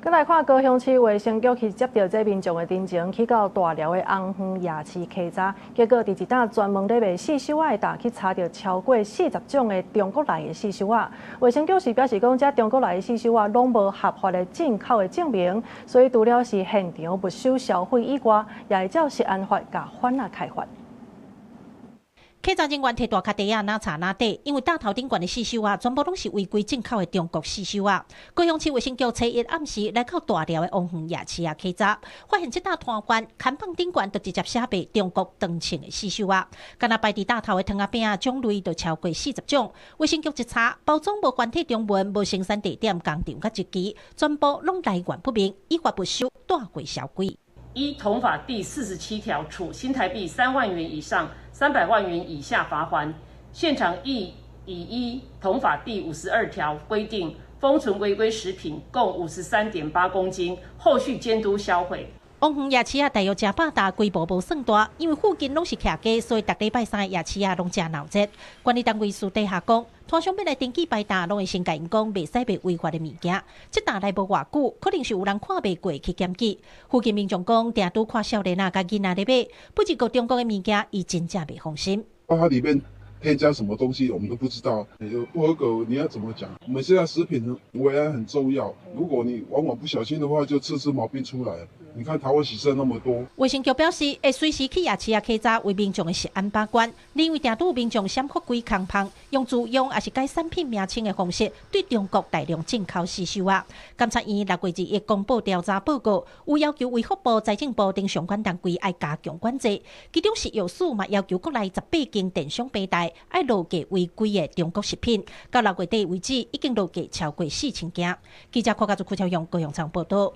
再来看高雄市卫生局去接到这民众的陈情，去到大寮的红园夜市溪查，结果伫一档专门咧卖四手仔的档去查到超过40种的中国来的四手仔。卫生局是表示讲，这中国来的四手仔拢无合法的进口的证明，所以除了是现场没收消费以外，也会照食安法甲反啊开罚。 稽查人员摕大卡地啊，哪查哪底，因为大头顶悬的四手啊，全部拢是违规进口的中国四手啊。高雄市卫生局初一暗时来到大寮的王园夜市啊稽查，发现这大摊贩看板顶悬就直接写白中国当称的四手啊。敢若摆伫大头的汤仔饼啊，种类就超过40种。卫生局一查，包装无繁体中文，无生产地点、工厂甲日期，全部拢来源不明，依法不收，带回销毁。 依同法第47条处新台币3万元以上300万元以下罚锾。现场亦已依同法第52条规定封存违规食品共53.8公斤，后续监督销毁。 王园夜市啊，大约真百大，规模无算大，因为附近拢是徛街，所以逐礼拜三的夜市啊拢真闹热。管理单位私底下讲，摊商要来登记摆档，拢会先甲因讲，袂使卖违法的物件。这档来无偌久，可能是有人看袂过去检举。附近民众讲，定拄看少年啊、甲囡仔咧买，不只个中国的物件，伊真正袂放心。它里面添加什么东西，我们都不知道。有不合格，你要怎么讲？我们现在食品维安很重要，如果你往往不小心的话，就次毛病出来了。 你看台湾死剩那么多，卫生局表示会随时去夜市啊稽查，为民众的食安把关。因为定拄有民众闪法规空芳，用自用也是改产品名称的方式，对中国大量进口四手啊。监察院6月2日公布调查报告，有要求卫福部、财政部等相关单位要加强管制。其中食药署嘛要求国内18间电商平台要落架违规的中国食品。到6月底为止，已经落架超过4000件。记者柯家族邱超雄高雄场报道。